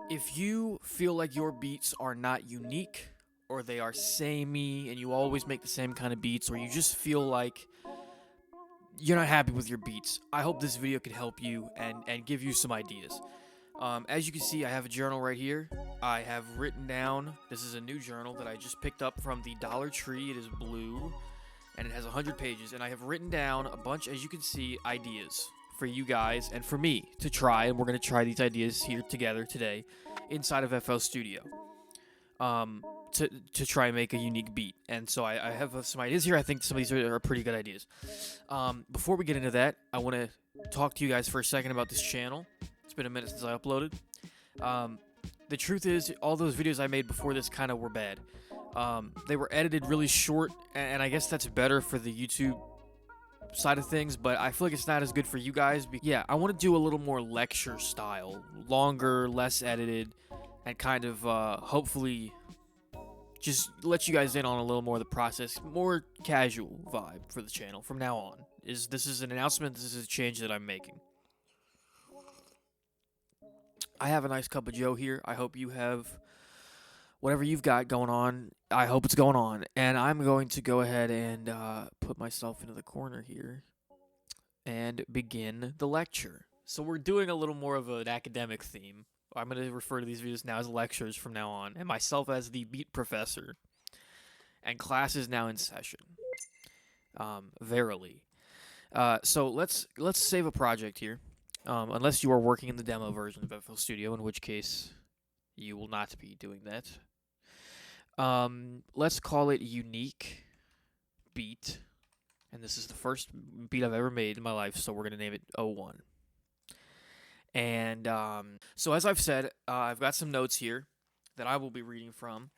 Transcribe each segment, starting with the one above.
If you feel like your beats are not unique, or they are samey, and you always make the same kind of beats, or you just feel like you're not happy with your beats, I hope this video could help you and give you some ideas. As you can see, I have a journal right here. I have written down, this is a new journal that I just picked up from the Dollar Tree. It is blue, and it has 100 pages, and I have written down a bunch, as you can see, ideas for you guys and for me to try, and we're going to try these ideas here together today inside of FL Studio to try and make a unique beat. And so I have some ideas here. I think some of these are pretty good ideas. Before we get into that, I want to talk to you guys for a second about this channel. It's been a minute since I uploaded. The truth is, all those videos I made before this kind of were bad. They were edited really short, and I guess that's better for the YouTube side of things, but I feel like it's not as good for you guys. Yeah, I want to do a little more lecture style, longer, less edited, and kind of hopefully just let you guys in on a little more of the process, more casual vibe for the channel from now on. This is an announcement, this is a change that I'm making. I have a nice cup of Joe here. I hope you have whatever you've got going on. I hope it's going on. And I'm going to go ahead and put myself into the corner here and begin the lecture. So we're doing a little more of an academic theme. I'm going to refer to these videos now as lectures from now on, and myself as the beat professor. And class is now in session. Verily. So let's save a project here. Unless you are working in the demo version of FL Studio, in which case you will not be doing that. Let's call it Unique Beat. And this is the first beat I've ever made in my life, so we're going to name it 01. And so as I've said, I've got some notes here that I will be reading from.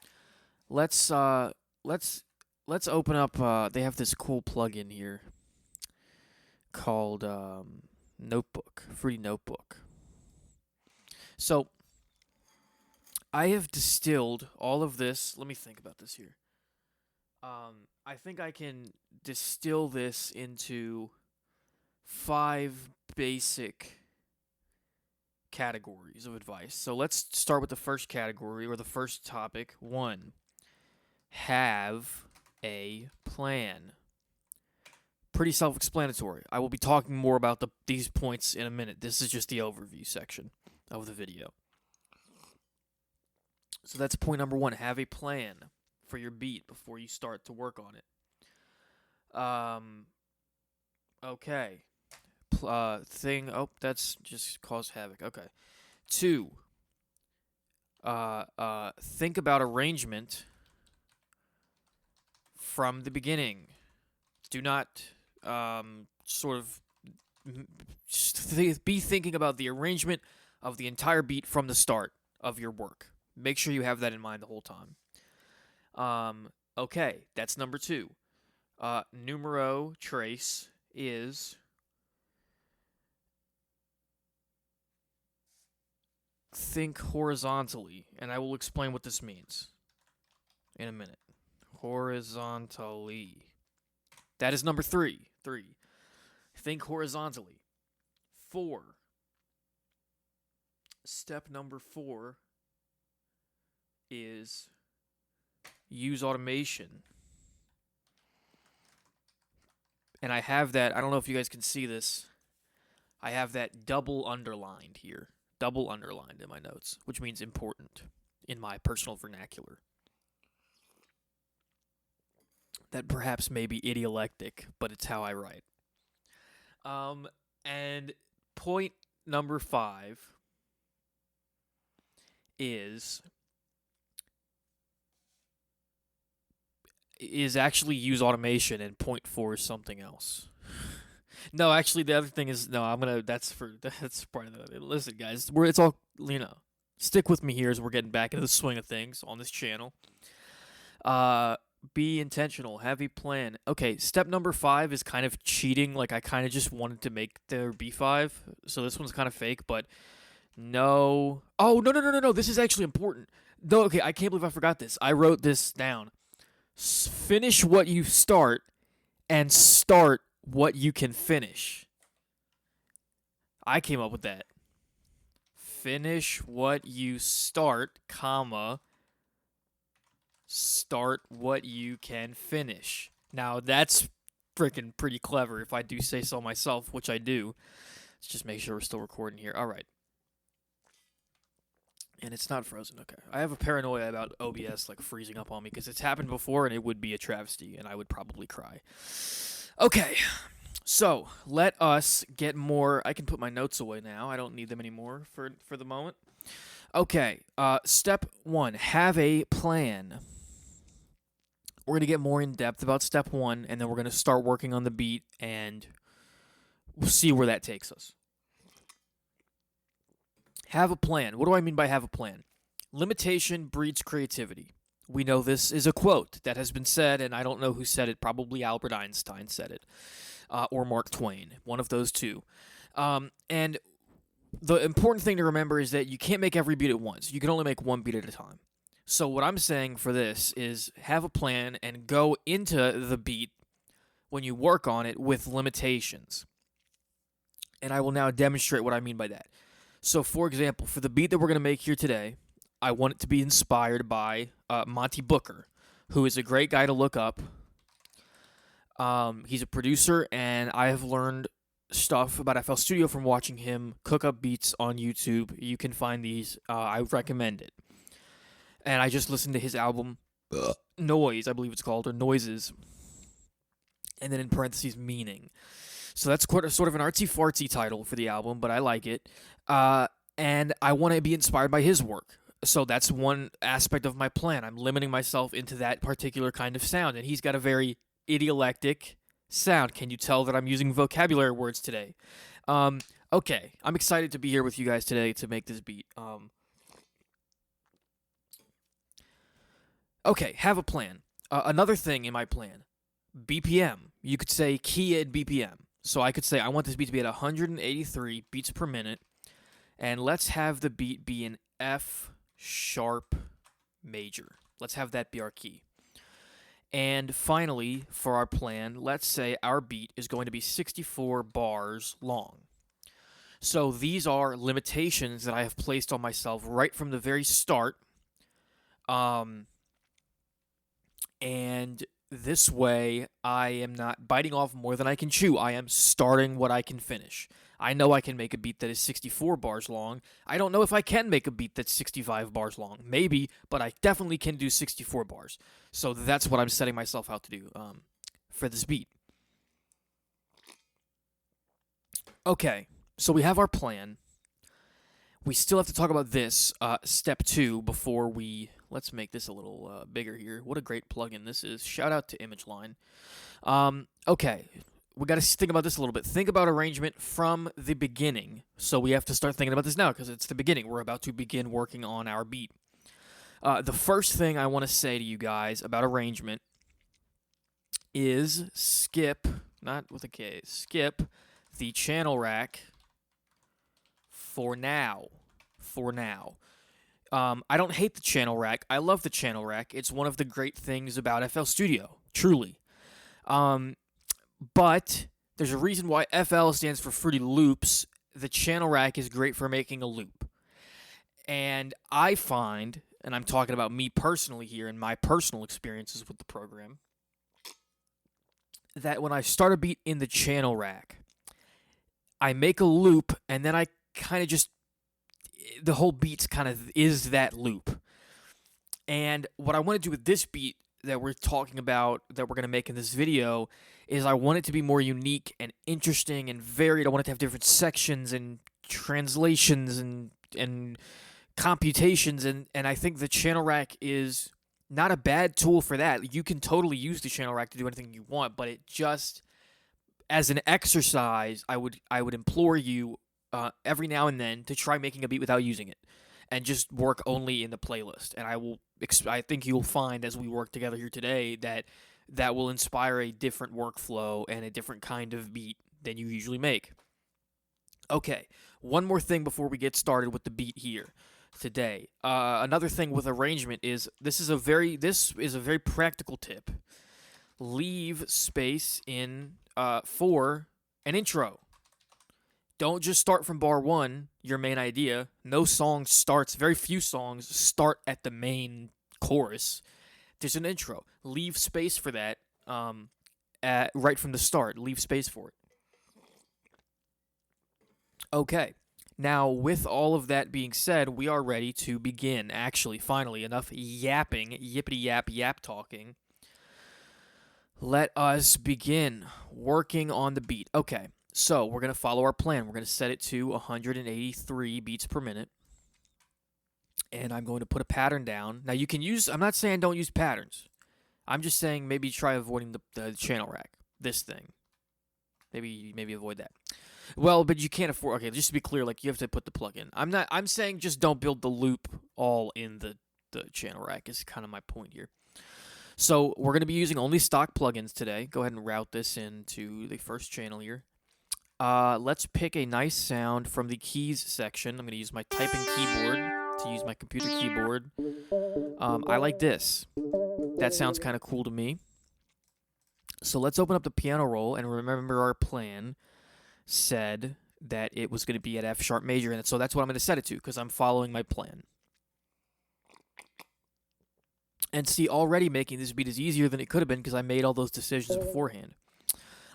Let's open up, they have this cool plugin here called Notebook, Fruity Notebook. So I have distilled all of this. Let me think about this here. I think I can distill this into 5 basic categories of advice. So let's start with the first category, or the first topic. 1, have a plan. Pretty self-explanatory. I will be talking more about these points in a minute. This is just the overview section of the video. So that's point number 1. Have a plan for your beat before you start to work on it. Okay. That's just caused havoc. Okay. 2. Think about arrangement from the beginning. Do not be thinking about the arrangement of the entire beat from the start of your work. Make sure you have that in mind the whole time. Okay, that's number 2. Numero trace is think horizontally, and I will explain what this means in a minute. Horizontally. That is number 3. Think horizontally. 4. Step number 4 is use automation. And I have that, I don't know if you guys can see this. I have that double underlined here. Double underlined in my notes, which means important in my personal vernacular. That perhaps may be idiolectic, but it's how I write. And point number 5 is actually use automation, and point 4 is something else. No, actually, the other thing is, that's part of it. Listen, guys, it's all, stick with me here as we're getting back into the swing of things on this channel. Be intentional. Have a plan. Okay, step number 5 is kind of cheating. Like, I kind of just wanted to make their B5, so this one's kind of fake, but no. Oh, no. This is actually important. No, okay, I can't believe I forgot this. I wrote this down. Finish what you start, and start what you can finish. I came up with that. finish what you start, comma, start what you can finish. Now, that's freaking pretty clever if I do say so myself, which I do. Let's just make sure we're still recording here. All right. And it's not frozen. Okay. I have a paranoia about OBS like freezing up on me because it's happened before and it would be a travesty and I would probably cry. Okay. So, let us get more. I can put my notes away now. I don't need them anymore for the moment. Okay. Step 1, have a plan. We're going to get more in depth about step 1 and then we're going to start working on the beat and we'll see where that takes us. Have a plan. What do I mean by have a plan? Limitation breeds creativity. We know this is a quote that has been said, and I don't know who said it. Probably Albert Einstein said it, or Mark Twain, one of those two. And the important thing to remember is that you can't make every beat at once. You can only make one beat at a time. So what I'm saying for this is have a plan and go into the beat when you work on it with limitations. And I will now demonstrate what I mean by that. So, for example, for the beat that we're going to make here today, I want it to be inspired by Monty Booker, who is a great guy to look up. He's a producer, and I have learned stuff about FL Studio from watching him cook up beats on YouTube. You can find these. I recommend it. And I just listened to his album, Noise, I believe it's called, or Noises, and then in parentheses, Meaning. So that's quite a sort of an artsy-fartsy title for the album, but I like it. And I want to be inspired by his work. So that's one aspect of my plan. I'm limiting myself into that particular kind of sound. And he's got a very idiolectic sound. Can you tell that I'm using vocabulary words today? Okay, I'm excited to be here with you guys today to make this beat. Okay, have a plan. Another thing in my plan, BPM. You could say key at BPM. So I could say I want this beat to be at 183 beats per minute, and let's have the beat be an F sharp major. Let's have that be our key. And finally, for our plan, let's say our beat is going to be 64 bars long. So these are limitations that I have placed on myself right from the very start. And this way, I am not biting off more than I can chew. I am starting what I can finish. I know I can make a beat that is 64 bars long. I don't know if I can make a beat that's 65 bars long. Maybe, but I definitely can do 64 bars. So that's what I'm setting myself out to do for this beat. Okay, so we have our plan. We still have to talk about this, step 2, before we... Let's make this a little bigger here. What a great plugin this is. Shout out to ImageLine. Okay, we got to think about this a little bit. Think about arrangement from the beginning. So we have to start thinking about this now because it's the beginning. We're about to begin working on our beat. The first thing I want to say to you guys about arrangement is skip, not with a K, skip the channel rack for now. For now. I don't hate the channel rack. I love the channel rack. It's one of the great things about FL Studio, truly. But there's a reason why FL stands for Fruity Loops. The channel rack is great for making a loop. And I find, and I'm talking about me personally here and my personal experiences with the program, that when I start a beat in the channel rack, I make a loop and then I kind of just... the whole beat kind of is that loop. And what I want to do with this beat that we're talking about, that we're going to make in this video, is I want it to be more unique and interesting and varied. I want it to have different sections and translations and computations. And I think the channel rack is not a bad tool for that. You can totally use the channel rack to do anything you want, but it just, as an exercise, I would implore you every now and then to try making a beat without using it and just work only in the playlist. And I think you'll find as we work together here today that will inspire a different workflow and a different kind of beat than you usually make. Okay, one more thing before we get started with the beat here today. Another thing with arrangement is this is a very practical tip. Leave space in for an intro. Don't just start from bar 1, your main idea. No song starts, very few songs start at the main chorus. There's an intro. Leave space for that right from the start. Leave space for it. Okay. Now, with all of that being said, we are ready to begin. Actually, finally, enough yapping, yippity yap talking. Let us begin working on the beat. Okay, so we're going to follow our plan. We're going to set it to 183 beats per minute. And I'm going to put a pattern down. Now, you can use, I'm not saying don't use patterns. I'm just saying maybe try avoiding the channel rack. This thing. Maybe avoid that. Well, but you can't afford. Okay, just to be clear, like you have to put the plug in. I'm saying just don't build the loop all in the channel rack. Is kind of my point here. So we're going to be using only stock plugins today. Go ahead and route this into the first channel here. Let's pick a nice sound from the keys section. I'm going to use my typing keyboard to use my computer keyboard. I like this. That sounds kind of cool to me. So let's open up the piano roll and remember our plan said that it was going to be at F sharp major, and so that's what I'm going to set it to because I'm following my plan. And see, already making this beat is easier than it could have been because I made all those decisions beforehand.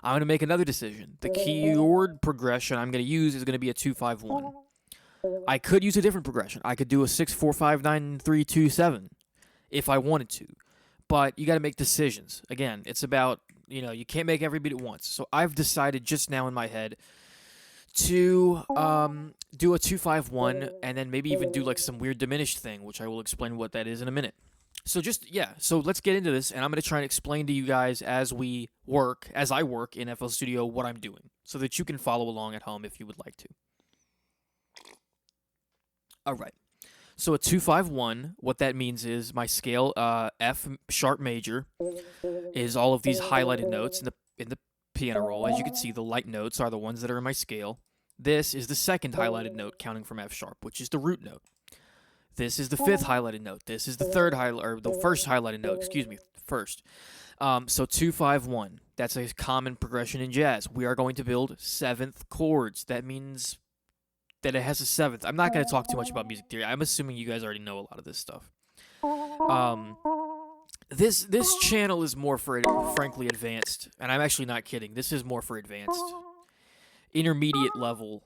I'm going to make another decision. The keyboard progression I'm going to use is going to be a 2-5-1. I could use a different progression. I could do a 6-4-5-9-3-2-7 if I wanted to. But you got to make decisions. Again, it's about, you can't make every beat at once. So I've decided just now in my head to do a 2-5-1 and then maybe even do like some weird diminished thing, which I will explain what that is in a minute. So so let's get into this, and I'm going to try and explain to you guys as I work in FL Studio what I'm doing, so that you can follow along at home if you would like to. All right. So a 2-5-1, what that means is my scale F sharp major is all of these highlighted notes in the piano roll. As you can see, the light notes are the ones that are in my scale. This is the second highlighted note counting from F sharp, which is the root note. This is the fifth highlighted note. This is the the first highlighted note, first. So 2-5-1. That's a common progression in jazz. We are going to build seventh chords. That means that it has a seventh. I'm not going to talk too much about music theory. I'm assuming you guys already know a lot of this stuff. This channel is more for frankly advanced, and I'm actually not kidding. This is more for advanced, intermediate level.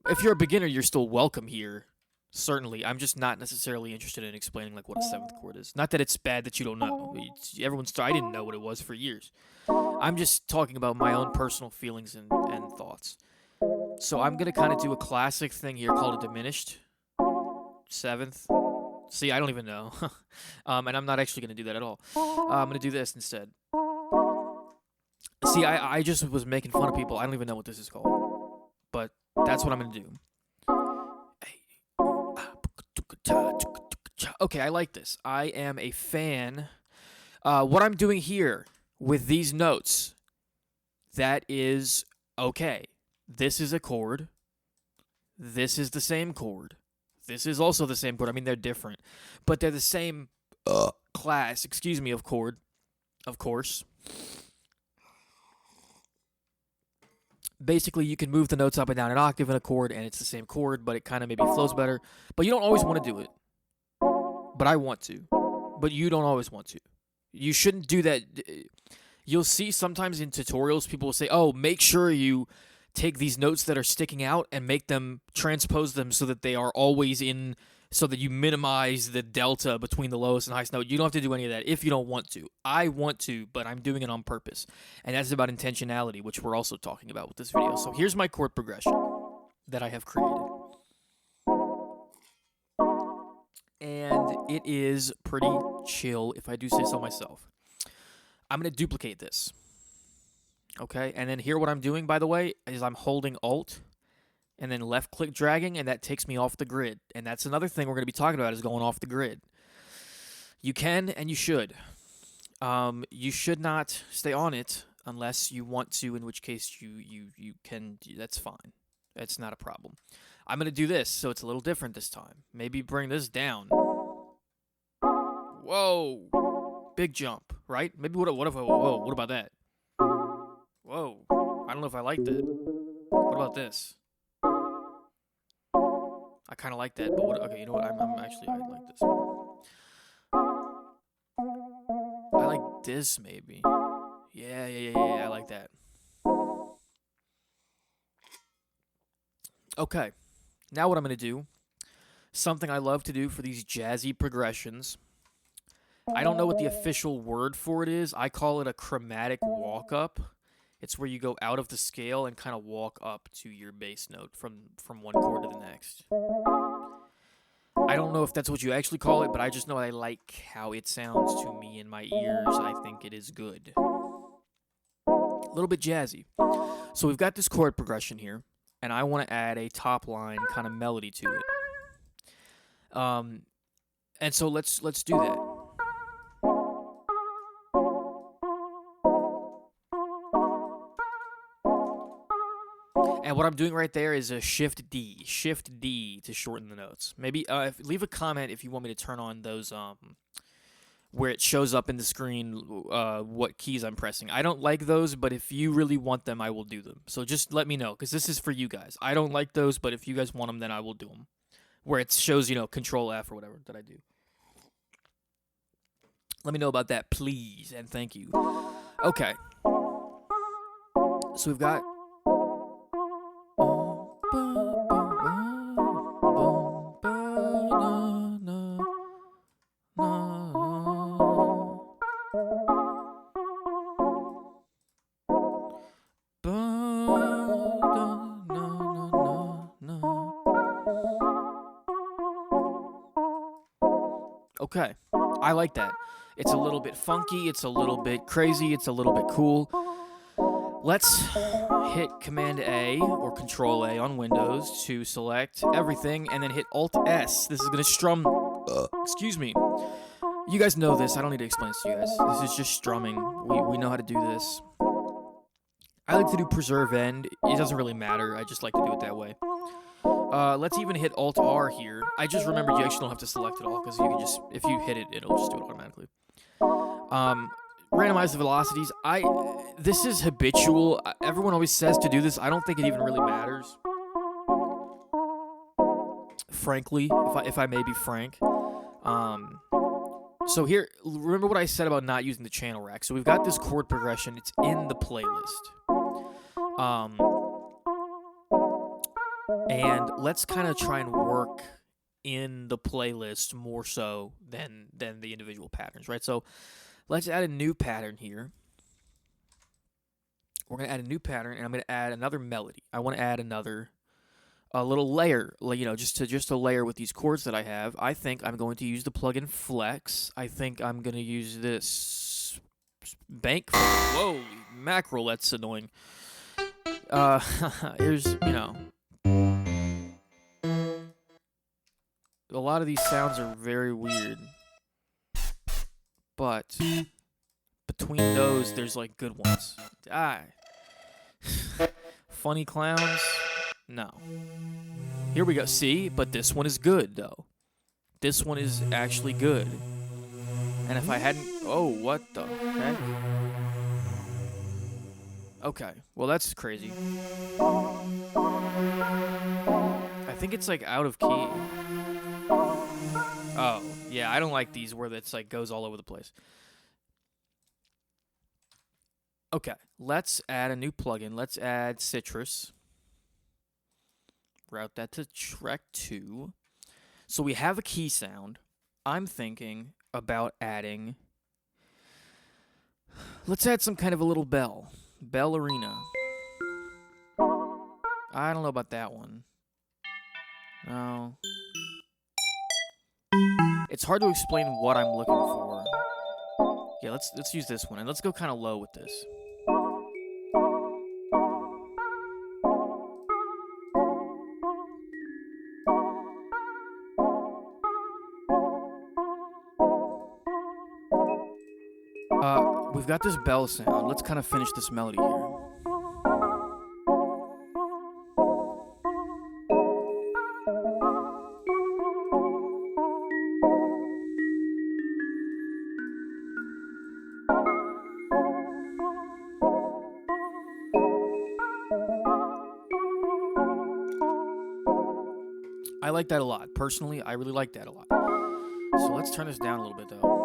If you're a beginner, you're still welcome here. Certainly, I'm just not necessarily interested in explaining like what a seventh chord is. Not that it's bad that you don't know. I didn't know what it was for years. I'm just talking about my own personal feelings and thoughts. So I'm gonna kind of do a classic thing here called a diminished seventh. See, I don't even know, and I'm not actually gonna do that at all. I'm gonna do this instead. See, I just was making fun of people. I don't even know what this is called, but that's what I'm gonna do. Okay, I like this. I am a fan. What I'm doing here with these notes, that is okay. This is a chord. This is the same chord. This is also the same chord. I mean, they're different, but they're the same class, of chord, of course. Basically, you can move the notes up and down an octave in a chord, and it's the same chord, but it kind of maybe flows better. But you don't always want to do it. But I want to. But you don't always want to. You shouldn't do that. You'll see sometimes in tutorials, people will say, oh, make sure you take these notes that are sticking out and transpose them so that they are always in, so that you minimize the delta between the lowest and highest note. You don't have to do any of that if you don't want to. I want to, but I'm doing it on purpose. And that's about intentionality, which we're also talking about with this video. So here's my chord progression that I have created. And it is pretty chill, if I do say so myself. I'm going to duplicate this. Okay, and then here what I'm doing, by the way, is I'm holding Alt and then left-click dragging, and that takes me off the grid. And that's another thing we're going to be talking about, is going off the grid. You can and you should. You should not stay on it unless you want to, in which case you can. That's fine. That's not a problem. I'm going to do this, so it's a little different this time. Maybe bring this down. Whoa. Big jump, right? Maybe what about that? Whoa. I don't know if I liked it. What about this? I kind of like that, but what? Okay, you know what? I'm actually I like this. I like this maybe. Yeah. I like that. Okay, now what I'm gonna do? Something I love to do for these jazzy progressions. I don't know what the official word for it is. I call it a chromatic walk up. It's where you go out of the scale and kind of walk up to your bass note from one chord to the next. I don't know if that's what you actually call it, but I just know I like how it sounds to me in my ears. I think it is good. A little bit jazzy. So we've got this chord progression here, and I want to add a top line kind of melody to it. And so let's do that. And what I'm doing right there is a Shift D to shorten the notes. Maybe leave a comment if you want me to turn on those where it shows up in the screen what keys I'm pressing. I don't like those, but if you really want them, I will do them. So just let me know, because this is for you guys. I don't like those, but if you guys want them, then I will do them. Where it shows, Control F or whatever that I do. Let me know about that, please, and thank you. Okay. So we've got... Okay, I like that. It's a little bit funky, it's a little bit crazy, it's a little bit cool. Let's hit Command A or Control A on Windows to select everything, and then hit Alt S. This is gonna strum. Excuse me. You guys know this. I don't need to explain this to you guys. This is just strumming. We know how to do this. I like to do Preserve End. It doesn't really matter. I just like to do it that way. Let's even hit Alt R here. I just remembered you actually don't have to select it all, because you can just, if you hit it, it'll just do it automatically. Randomize the velocities. This is habitual. Everyone always says to do this. I don't think it even really matters. Frankly, if I may be frank. So here, remember what I said about not using the channel rack. So we've got this chord progression. It's in the playlist. And let's kind of try and work in the playlist more so than the individual patterns, right? So let's add a new pattern here. We're going to add a new pattern, and I'm going to add another melody. I want to add a little layer, just a layer with these chords that I have. I think I'm going to use the plugin Flex. I think I'm going to use this bank. Whoa, mackerel, that's annoying. Here's, a lot of these sounds are very weird. But between those, there's like good ones. Funny clowns? No. Here we go. See? But this one is good, though. This one is actually good. And if I hadn't... Oh, what the heck? Okay. Well, that's crazy. I think it's, like, out of key. Oh, yeah. I don't like these where it's, like, goes all over the place. Okay. Let's add a new plugin. Let's add Citrus. Route that to track 2. So we have a key sound. I'm thinking about adding... Let's add some kind of a little bell. Ballerina. I don't know about that one. No. It's hard to explain what I'm looking for. Yeah, let's use this one, and let's go kind of low with this. We've got this bell sound. Let's kind of finish this melody here. I like that a lot. Personally, I really like that a lot. So let's turn this down a little bit, though.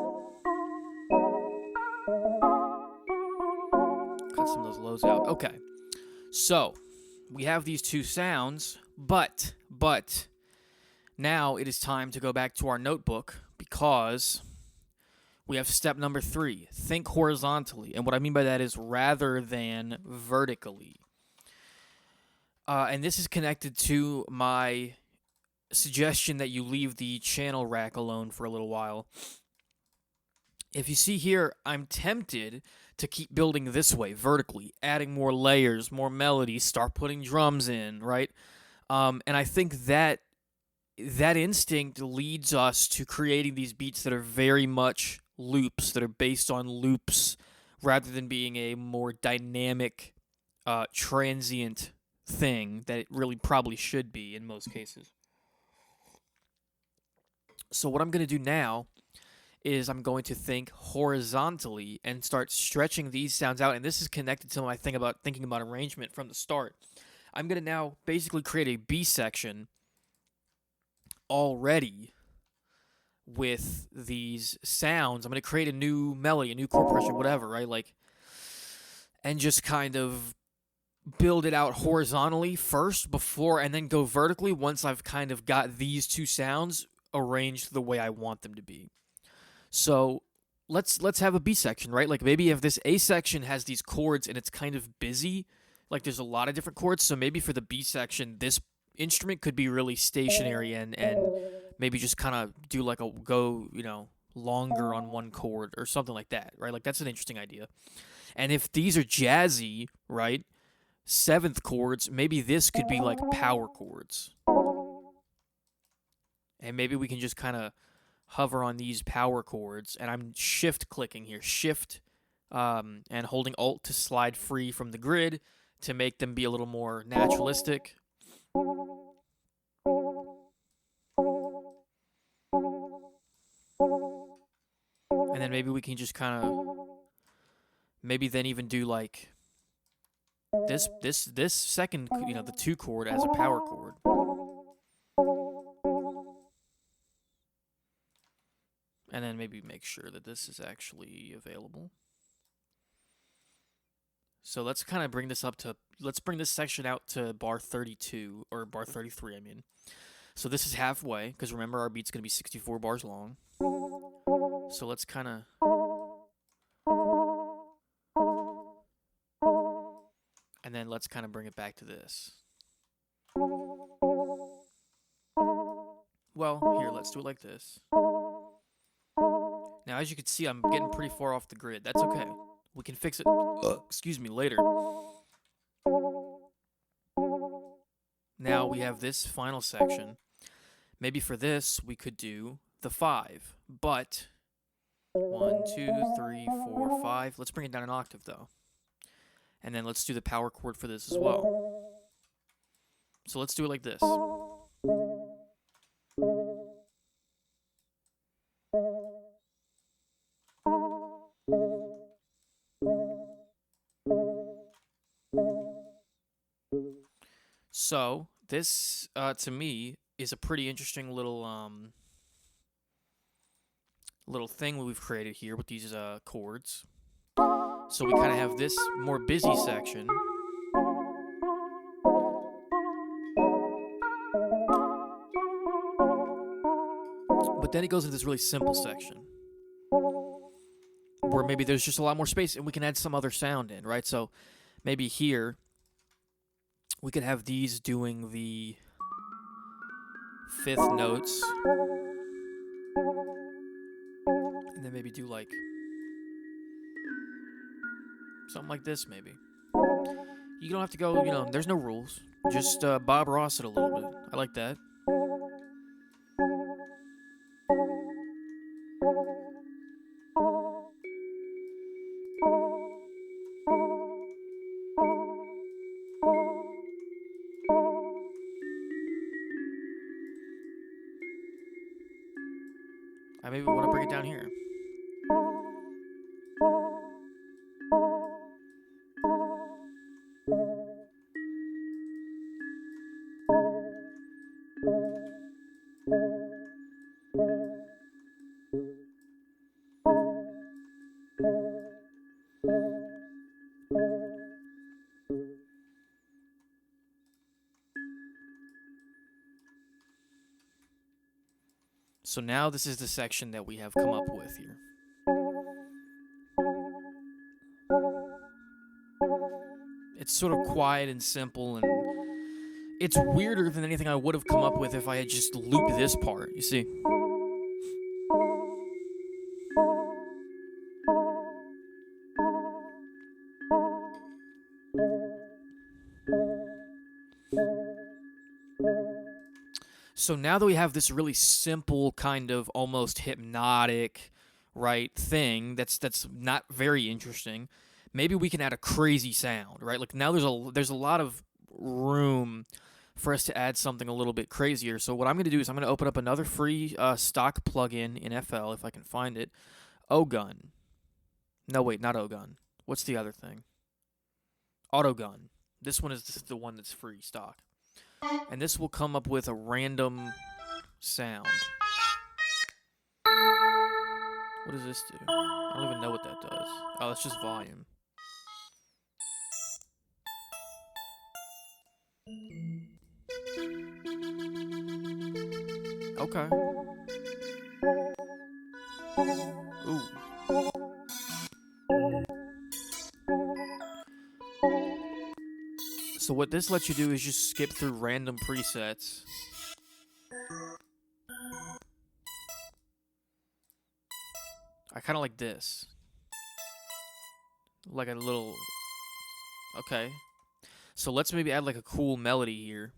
Cut some of those lows out. Okay. So, we have these two sounds, but, now it is time to go back to our notebook because we have step number 3. Think horizontally. And what I mean by that is rather than vertically. And this is connected to my suggestion that you leave the channel rack alone for a little while. If you see here, I'm tempted to keep building this way, vertically, adding more layers, more melodies, start putting drums in, right? And I think that instinct leads us to creating these beats that are very much loops, that are based on loops, rather than being a more dynamic, transient thing that it really probably should be in most cases. So what I'm going to do now is I'm going to think horizontally and start stretching these sounds out. And this is connected to my thing about thinking about arrangement from the start. I'm going to now basically create a B section already with these sounds. I'm going to create a new melody, a new chord progression, whatever, right? Like, and just kind of build it out horizontally first before, and then go vertically once I've kind of got these two sounds arranged the way I want them to be. So let's have a B section, right? Like maybe if this A section has these chords and it's kind of busy, like there's a lot of different chords, so maybe for the B section, this instrument could be really stationary and maybe just kind of do like a go, longer on one chord or something like that, right? Like that's an interesting idea. And if these are jazzy, right, 7th chords, maybe this could be like power chords. And maybe we can just kind of hover on these power chords, and I'm shift clicking here, shift, and holding alt to slide free from the grid to make them be a little more naturalistic. And then maybe we can just kind of, maybe then even do like this second, the 2 chord as a power chord. And then maybe make sure that this is actually available. So let's kind of bring this up to, let's bring this section out to bar 32, or bar 33, I mean. So this is halfway, because remember our beat's going to be 64 bars long. So let's kind of... And then let's kind of bring it back to this. Well, here, let's do it like this. Now, as you can see, I'm getting pretty far off the grid. That's okay. We can fix it, later. Now we have this final section. Maybe for this, we could do the 5. But 1, 2, 3, 4, 5. Let's bring it down an octave, though. And then let's do the power chord for this as well. So let's do it like this. So this, to me, is a pretty interesting little thing we've created here with these chords. So we kind of have this more busy section. But then it goes into this really simple section where maybe there's just a lot more space and we can add some other sound in, right? So maybe here we could have these doing the 5th notes. And then maybe do like something like this, maybe. You don't have to go, there's no rules. Just Bob Ross it a little bit. I like that. I maybe want to bring it down here. So now this is the section that we have come up with here. It's sort of quiet and simple, and it's weirder than anything I would have come up with if I had just looped this part, you see. So now that we have this really simple kind of almost hypnotic, right, thing that's not very interesting, maybe we can add a crazy sound, right? Like now there's a lot of room for us to add something a little bit crazier. So what I'm going to do is I'm going to open up another free stock plugin in FL if I can find it. Ogun. No, wait, not Ogun. What's the other thing? Autogun. This one is the one that's free stock. And this will come up with a random sound. What does this do? I don't even know what that does. Oh, it's just volume. Okay. Ooh. So what this lets you do is just skip through random presets. I kind of like this. Like a little... Okay. So let's maybe add like a cool melody here.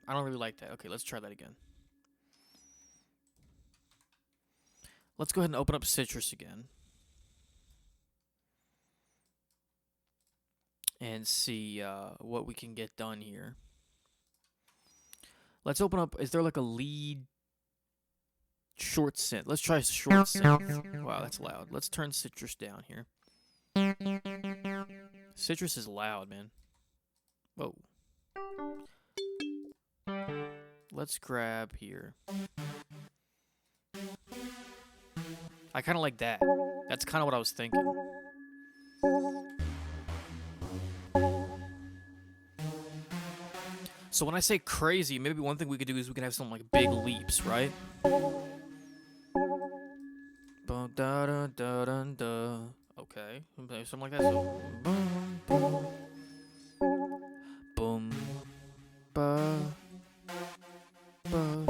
I don't really like that. Okay, let's try that again. Let's go ahead and open up Citrus again. And see what we can get done here. Let's open up, is there like a lead short synth? Let's try short synth. Wow, that's loud. Let's turn Citrus down here. Citrus is loud, man. Whoa. Let's grab here. I kind of like that. That's kind of what I was thinking. So when I say crazy, maybe one thing we could do is we can have some like big leaps, right? Okay, something like that. So, boom, ba, ba.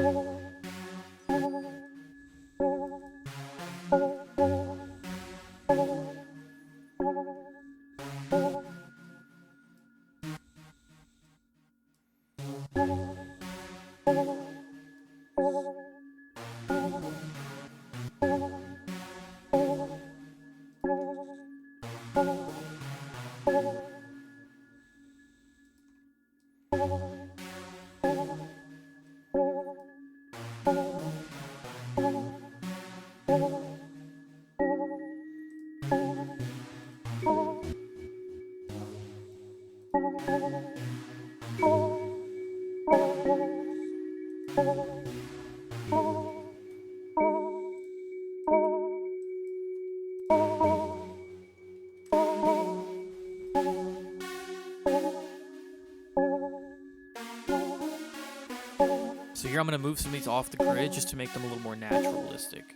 So here I'm going to move some of these off the grid just to make them a little more naturalistic.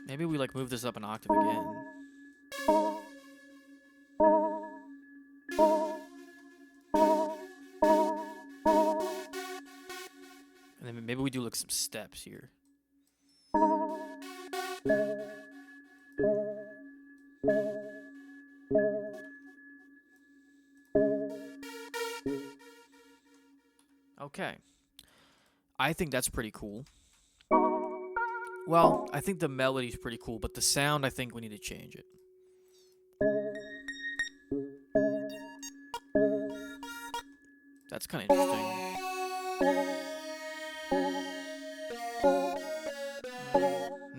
Maybe we like move this up an octave again. And then maybe we do like some steps here. Okay. I think that's pretty cool. Well, I think the melody's pretty cool, but the sound, I think we need to change it. That's kind of interesting.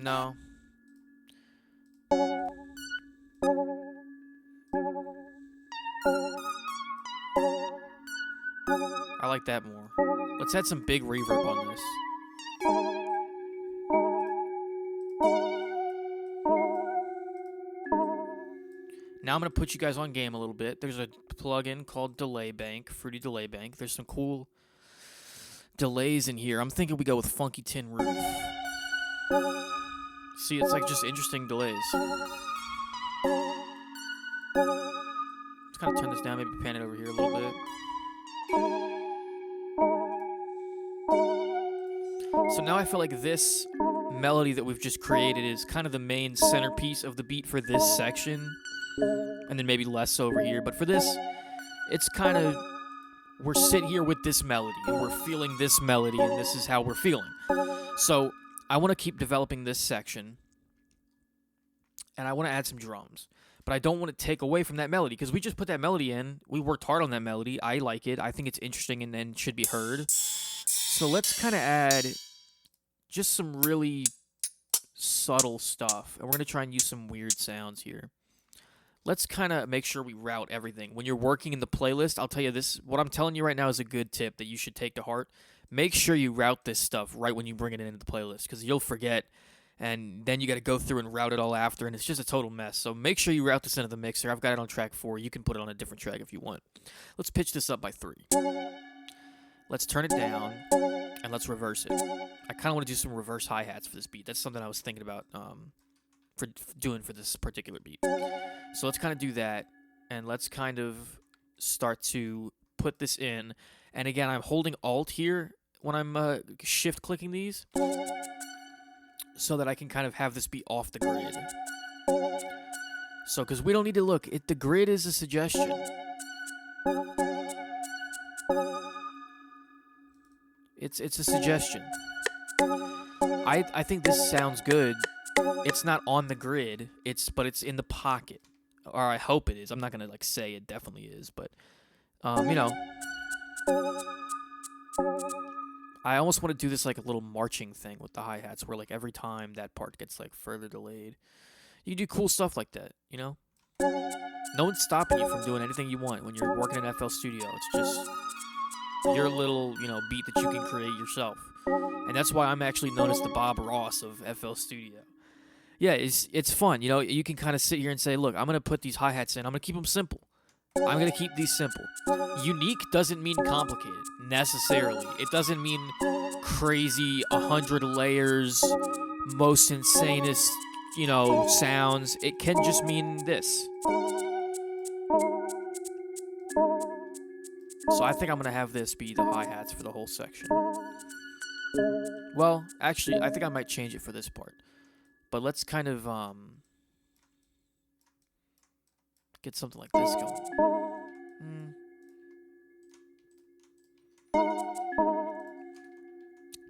No. I like that more. Let's add some big reverb on this. Now I'm going to put you guys on game a little bit. There's a plugin called Delay Bank, Fruity Delay Bank. There's some cool delays in here. I'm thinking we go with Funky Tin Roof. See, it's like just interesting delays. Let's kind of turn this down, maybe pan it over here a little bit. So now I feel like this melody that we've just created is kind of the main centerpiece of the beat for this section. And then maybe less over here. But for this, it's kind of, we're sitting here with this melody, and we're feeling this melody, and this is how we're feeling. So I want to keep developing this section, and I want to add some drums. But I don't want to take away from that melody, because we just put that melody in. We worked hard on that melody. I like it. I think it's interesting and should be heard. So let's kind of add just some really subtle stuff. And we're going to try and use some weird sounds here. Let's kind of make sure we route everything. When you're working in the playlist, I'll tell you this, what I'm telling you right now is a good tip that you should take to heart. Make sure you route this stuff right when you bring it into the playlist, because you'll forget, and then you got to go through and route it all after, and it's just a total mess. So make sure you route this into the mixer. I've got it on track 4. You can put it on a different track if you want. Let's pitch this up by 3. Let's turn it down, and let's reverse it. I kind of want to do some reverse hi-hats for this beat. That's something I was thinking about for doing for this particular beat. So let's kind of do that, and let's kind of start to put this in. And again, I'm holding Alt here when I'm shift clicking these, so that I can kind of have this be off the grid. So, because we don't need to look, the grid is a suggestion. It's a suggestion. I think this sounds good. It's not on the grid, but it's in the pocket. Or I hope it is. I'm not going to like say it definitely is, but you know, I almost want to do this like a little marching thing with the hi-hats where like every time that part gets like further delayed. You do cool stuff like that, you know? No one's stopping you from doing anything you want when you're working in FL Studio. It's just your little, beat that you can create yourself. And that's why I'm actually known as the Bob Ross of FL Studio. Yeah, it's fun. You can kind of sit here and say, look, I'm going to put these hi-hats in. I'm going to keep them simple. I'm going to keep these simple. Unique doesn't mean complicated, necessarily. It doesn't mean crazy, 100 layers, most insanest, sounds. It can just mean this. So I think I'm going to have this be the hi-hats for the whole section. Well, actually, I think I might change it for this part. But let's kind of get something like this going.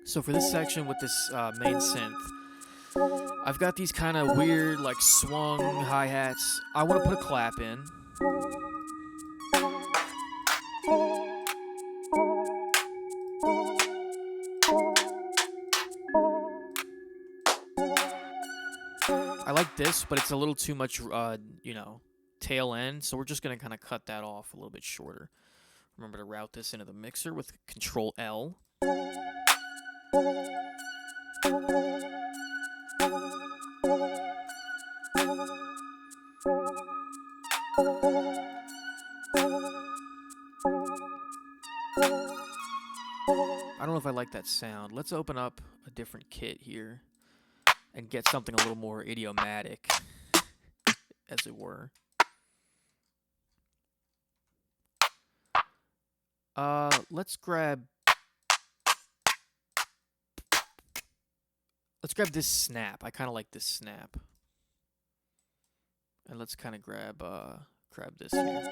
So for this section with this main synth, I've got these kind of weird, like, swung hi-hats. I want to put a clap in. I like this, but it's a little too much, tail end, so we're just going to kind of cut that off a little bit shorter. Remember to route this into the mixer with Control L. I don't know if I like that sound. Let's open up a different kit here and get something a little more idiomatic, as it were. Let's grab this snap. I kind of like this snap. And let's kind of grab this here.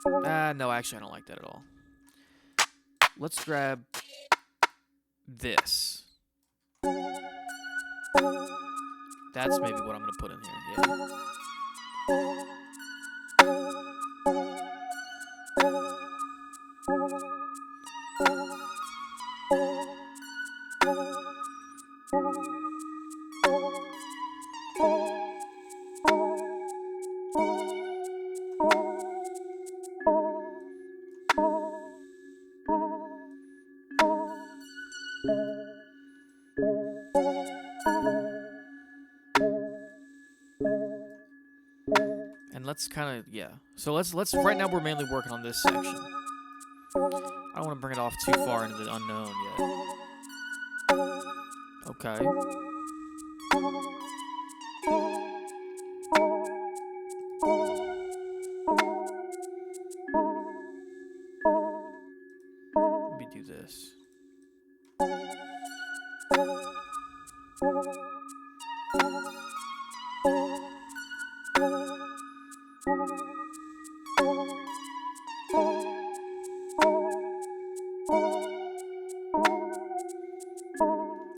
No, actually I don't like that at all. let's grab this. That's maybe what I'm gonna put in here. Yeah. And let's kind of, yeah. So let's right now we're mainly working on this section. I don't want to bring it off too far into the unknown yet. Okay. Let me do this.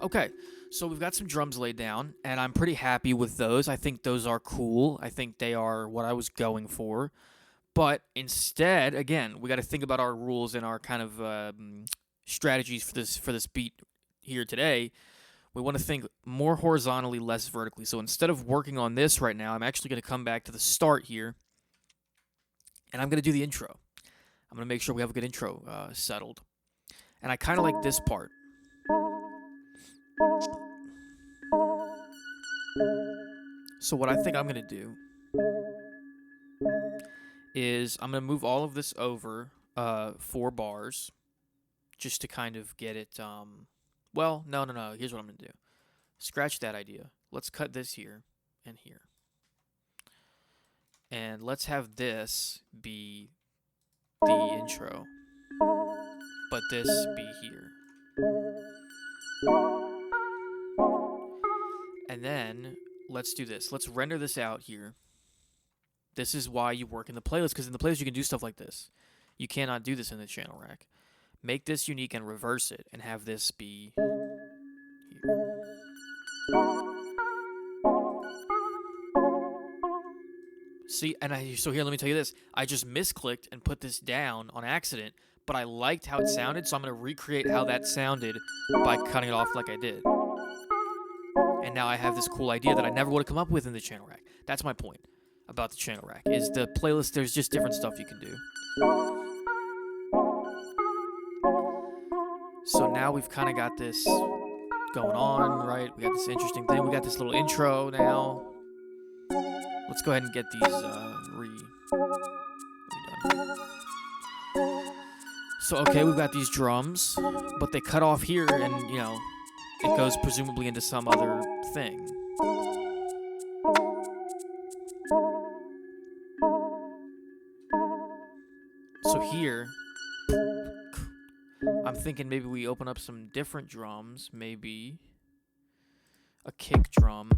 Okay, so we've got some drums laid down, and I'm pretty happy with those. I think those are cool. I think they are what I was going for. But instead, again, we got to think about our rules and our kind of strategies for this beat here today. We want to think more horizontally, less vertically. So instead of working on this right now, I'm actually going to come back to the start here, and I'm going to do the intro. I'm going to make sure we have a good intro settled. And I kind of like this part. So what I think I'm going to do is I'm going to move all of this over 4 bars just to kind of get it, well, no. Here's what I'm going to do. Scratch that idea. Let's cut this here and here. And let's have this be the intro, but this be here. And then let's do this. Let's render this out here. This is why you work in the playlist, because in the playlist you can do stuff like this. You cannot do this in the channel rack. Make this unique and reverse it, and have this be here. See, and so here, let me tell you this. I just misclicked and put this down on accident, but I liked how it sounded, so I'm going to recreate how that sounded by cutting it off like I did. And now I have this cool idea that I never would have come up with in the channel rack. That's my point about the channel rack, is the playlist, there's just different stuff you can do. So now we've kind of got this going on, right? We got this interesting thing. We got this little intro now. Let's go ahead and get these redone. So, okay, we've got these drums, but they cut off here and, you know, it goes presumably into some other thing. So here, I'm thinking maybe we open up some different drums, maybe a kick drum.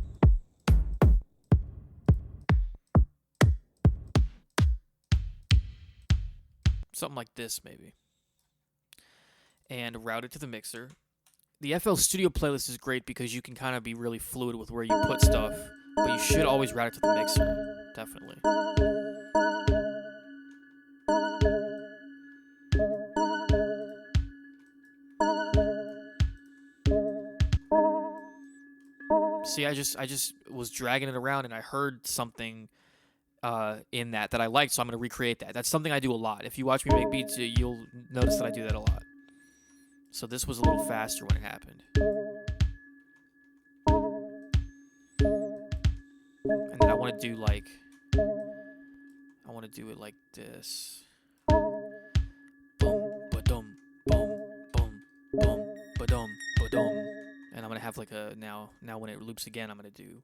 Something like this, maybe. And route it to the mixer. The FL Studio playlist is great because you can kind of be really fluid with where you put stuff, but you should always route it to the mixer, definitely. See, I just was dragging it around and I heard something in that I liked, so I'm going to recreate that. That's something I do a lot. If you watch me make beats, you'll notice that I do that a lot. So this was a little faster when it happened. And then I want to do like, I want to do it like this. Boom, ba-dum, boom, boom, boom, ba-dum, ba-dum. And I'm going to have like a, now when it loops again, I'm going to do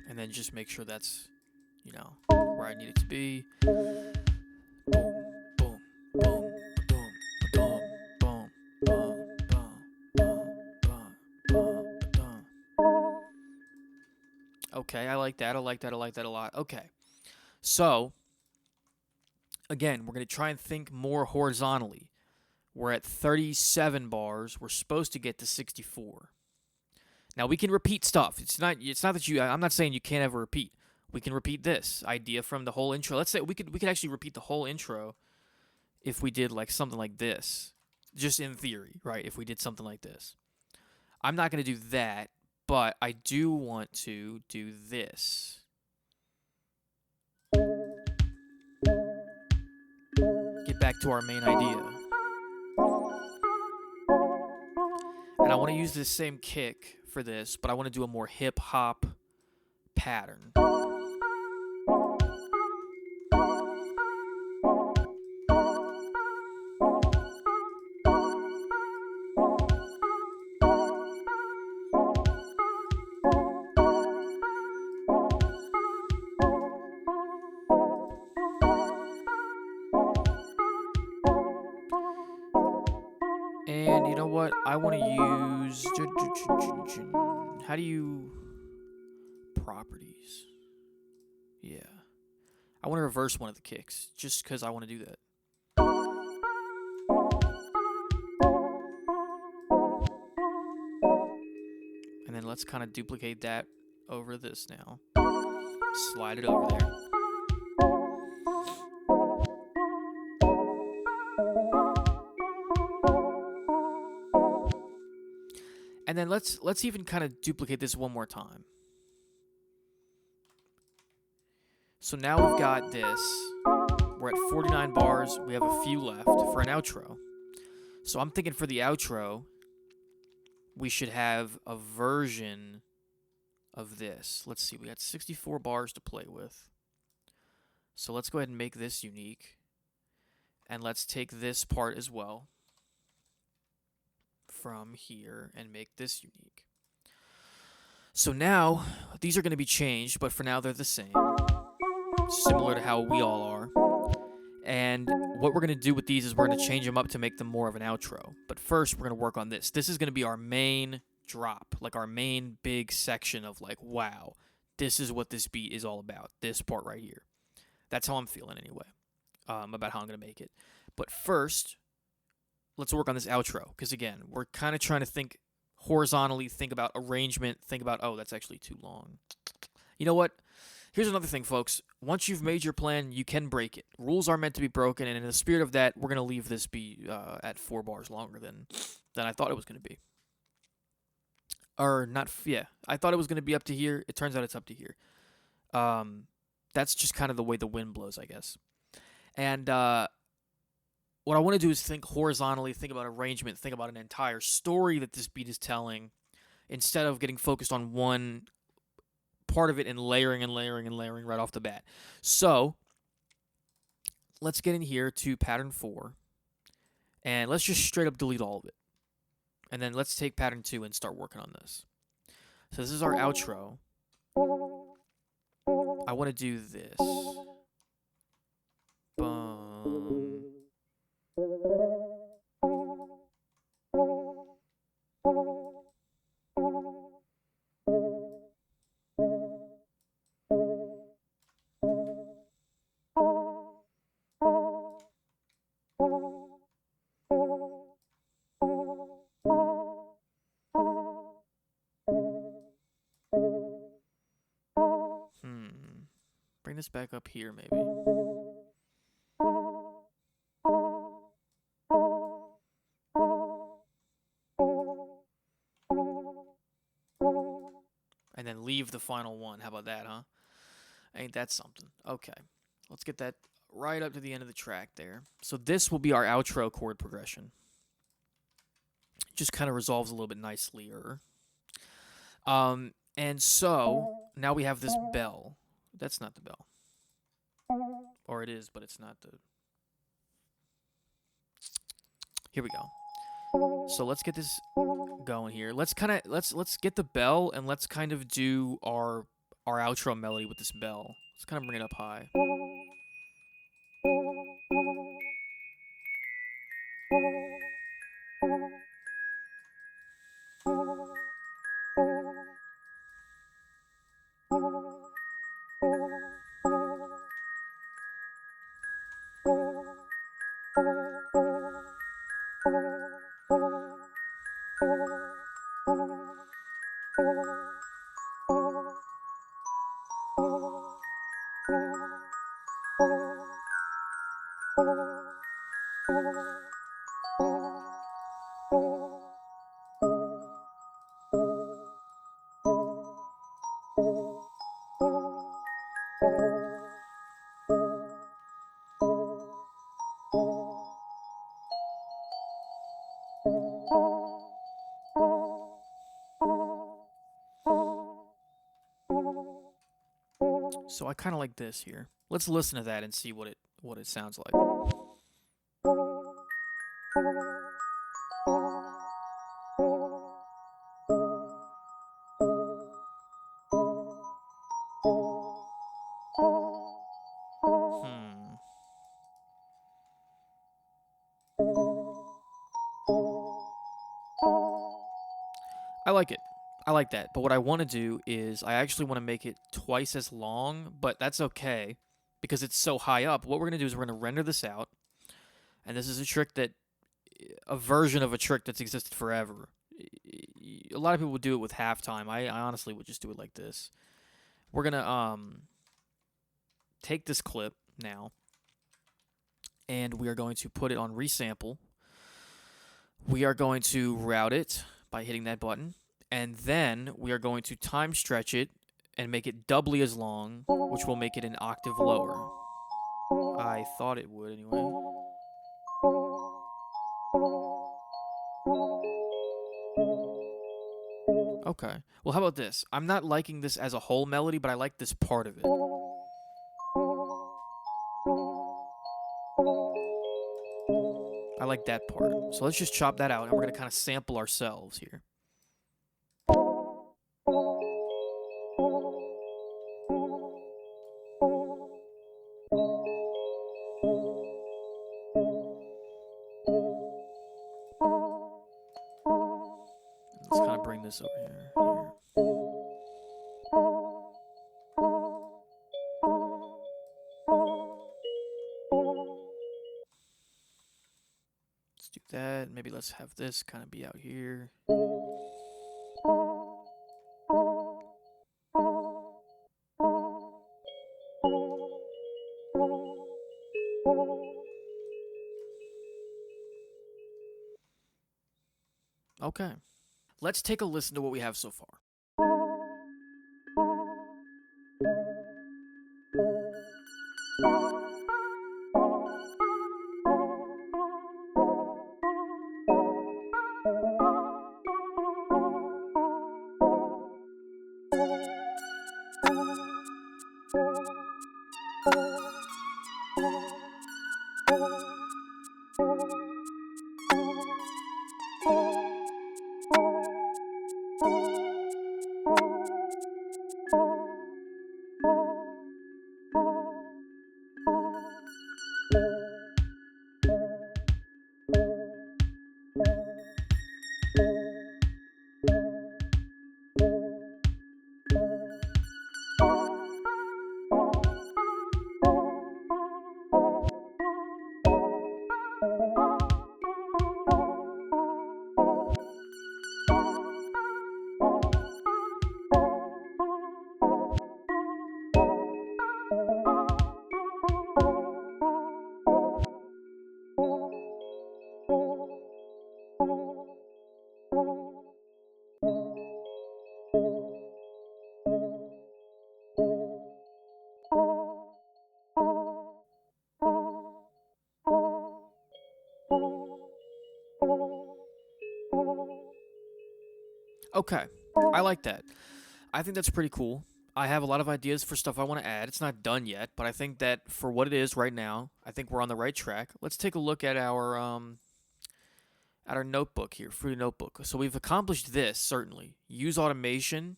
and then just make sure that's, you know, where I need it to be. Boom, boom, boom, boom, boom, boom, boom, boom, boom, boom, boom. Okay, I like that. I like that a lot. Okay. So, again, we're going to try and think more horizontally. We're at 37 bars. We're supposed to get to 64. Now we can repeat stuff. It's not that I'm not saying you can't ever repeat. We can repeat this idea from the whole intro. Let's say we could actually repeat the whole intro if we did like something like this. Just in theory, right? If we did something like this. I'm not going to do that, but I do want to do this. Get back to our main idea. And I want to use this same kick for this, but I want to do a more hip-hop pattern. And you know what? I want to use... How do you... Properties. Yeah. I want to reverse one of the kicks, just because I want to do that. And then let's kind of duplicate that over this now. Slide it over there. And then let's even kind of duplicate this one more time. So now we've got this. We're at 49 bars. We have a few left for an outro. So I'm thinking for the outro, we should have a version of this. Let's see. We got 64 bars to play with. So let's go ahead and make this unique. And let's take this part as well from here and make this unique. So now, these are going to be changed, but for now they're the same. Similar to how we all are. And what we're going to do with these is we're going to change them up to make them more of an outro. But first, we're going to work on this. This is going to be our main drop, like our main big section of like, wow, this is what this beat is all about. This part right here. That's how I'm feeling anyway, about how I'm going to make it. But first, let's work on this outro. Because again, we're kind of trying to think horizontally, think about arrangement, think about, oh, that's actually too long. You know what? Here's another thing, folks. Once you've made your plan, you can break it. Rules are meant to be broken, and in the spirit of that, we're going to leave this be at 4 bars longer than I thought it was going to be. Or not, yeah. I thought it was going to be up to here. It turns out it's up to here. That's just kind of the way the wind blows, I guess. And what I want to do is think horizontally, think about arrangement, think about an entire story that this beat is telling, instead of getting focused on one part of it and layering and layering and layering right off the bat. So let's get in here to pattern 4, and let's just straight up delete all of it. And then let's take pattern 2 and start working on this. So this is our outro. I want to do this. Boom. Bring this back up here, maybe. And then leave the final one. How about that, huh? Ain't that something? Okay. Let's get that right up to the end of the track there. So this will be our outro chord progression. Just kind of resolves a little bit nicely. And so now we have this bell. That's not the bell. Or it is, but it's not the... Here we go. So let's get this going here. Let's get the bell, and let's kind of do our outro melody with this bell. Let's kind of bring it up high. So I kind of like this here. Let's listen to that and see what it sounds like. Hmm. I like it. I like that. But what I want to do is I actually want to make it twice as long, but that's okay because it's so high up. What we're going to do is we're going to render this out. And this is a version of a trick that's existed forever. A lot of people would do it with halftime. I honestly would just do it like this. We're going to take this clip now and we are going to put it on resample. We are going to route it by hitting that button, and then we are going to time stretch it and make it doubly as long, which will make it an octave lower. I thought it would anyway. Okay. Well, how about this? I'm not liking this as a whole melody, but I like this part of it. I like that part. So let's just chop that out, and we're going to kind of sample ourselves here. Let's kind of bring this over here. Let's do that. Maybe let's have this kind of be out here. Okay. Let's take a listen to what we have so far. Okay, I like that. I think that's pretty cool. I have a lot of ideas for stuff I want to add. It's not done yet, but I think that for what it is right now, I think we're on the right track. Let's take a look at our notebook here, Fruity Notebook. So we've accomplished this certainly. Use automation.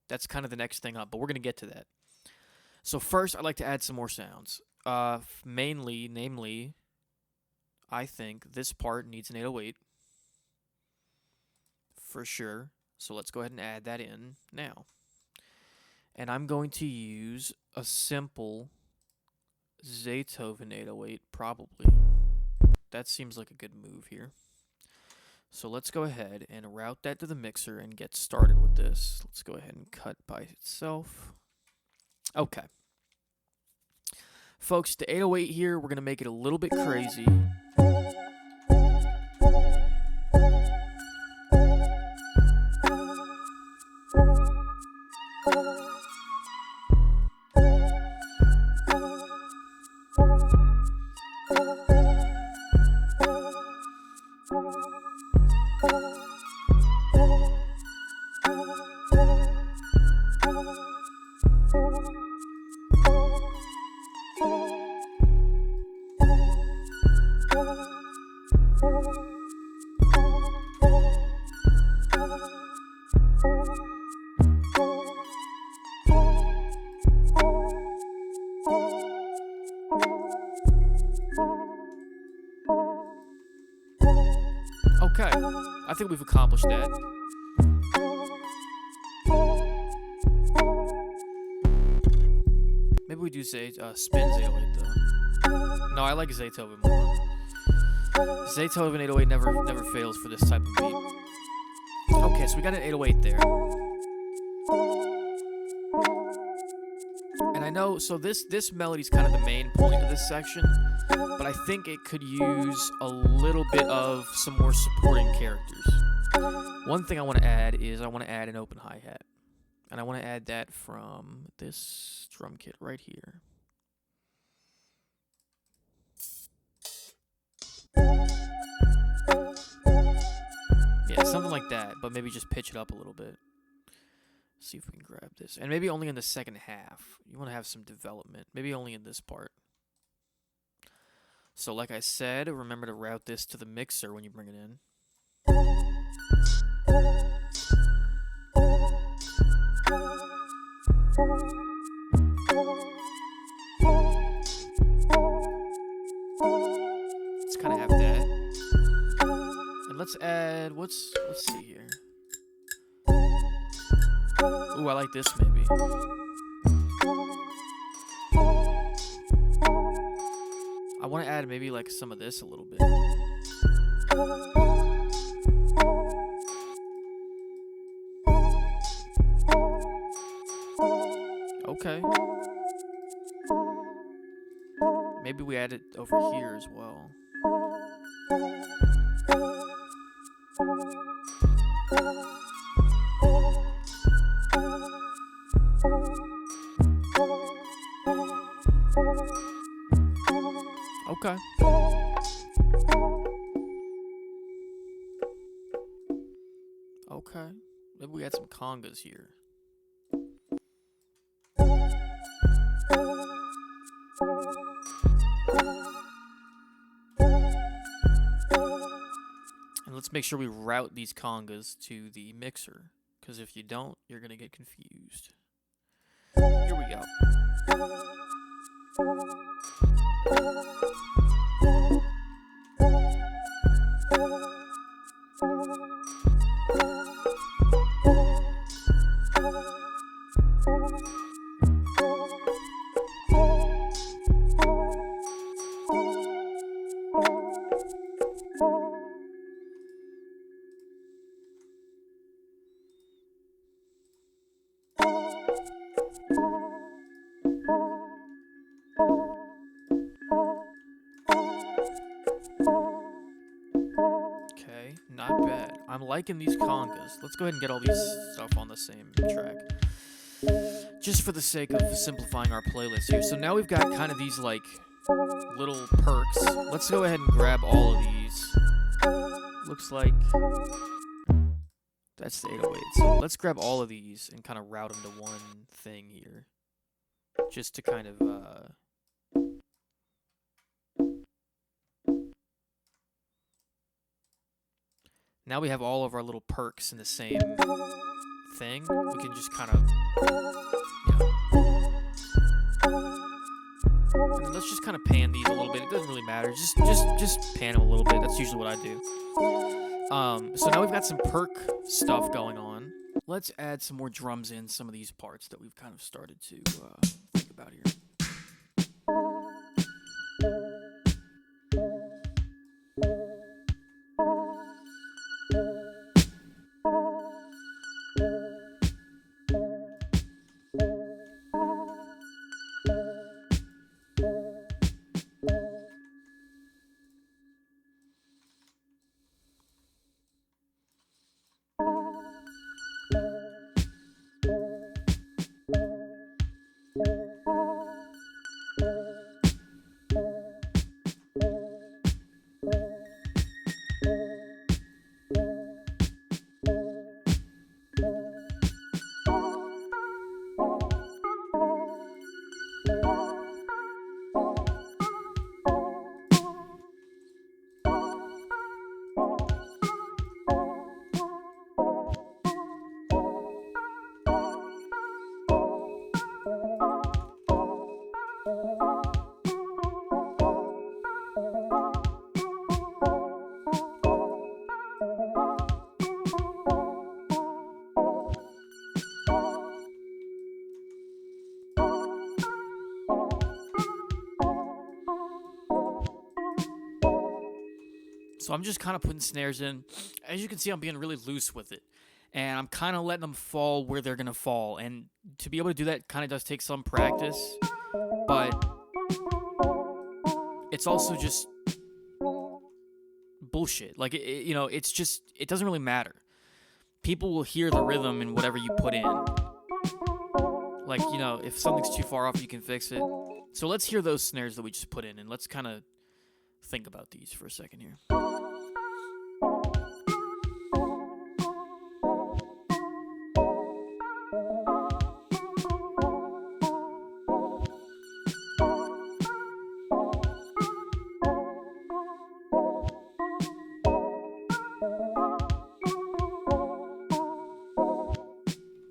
That's kind of the next thing up, but we're gonna get to that. So first, I'd like to add some more sounds. Namely, I think this part needs an 808 for sure. So let's go ahead and add that in now. And I'm going to use a simple Zaytoven 808 probably. That seems like a good move here. So let's go ahead and route that to the mixer and get started with this. Let's go ahead and cut by itself. Okay. Folks, the 808 here, we're going to make it a little bit crazy. I think we've accomplished that. Maybe we do spin 808 though. No, I like Zaytoven more. Zaytoven 808 never fails for this type of beat. Okay, so we got an 808 there. And I know, so this melody's kind of the main point of this section, but I think it could use a little bit of some more supporting characters. One thing I want to add is I want to add an open hi-hat. And I want to add that from this drum kit right here. Yeah, something like that, but maybe just pitch it up a little bit. See if we can grab this. And maybe only in the second half. You want to have some development. Maybe only in this part. So like I said, remember to route this to the mixer when you bring it in. Let's kind of have that. And let's add, let's see here. Ooh, I like this maybe. I want to add maybe like some of this a little bit. Okay. Maybe we add it over here as well. Okay. Okay. Maybe we add some congas here. And let's make sure we route these congas to the mixer, because if you don't, you're going to get confused. Here we go. Okay, not bad. I'm liking these congas. Let's go ahead and get all these stuff on the same track. Just for the sake of simplifying our playlist here. So now we've got kind of these like little perks. Let's go ahead and grab all of these. Looks like that's the 808. So let's grab all of these and kind of route them to one thing here. Just to kind of now we have all of our little perks in the same thing. We can just kind of, and then let's just kind of pan these a little bit. It doesn't really matter. Just pan them a little bit. That's usually what I do. So now we've got some perk stuff going on. Let's add some more drums in some of these parts that we've kind of started to think about here. So I'm just kind of putting snares in. As you can see, I'm being really loose with it. And I'm kind of letting them fall where they're going to fall. And to be able to do that kind of does take some practice. But it's also just bullshit. Like, it's just, it doesn't really matter. People will hear the rhythm in whatever you put in. Like, if something's too far off, you can fix it. So let's hear those snares that we just put in, and let's kind of think about these for a second here.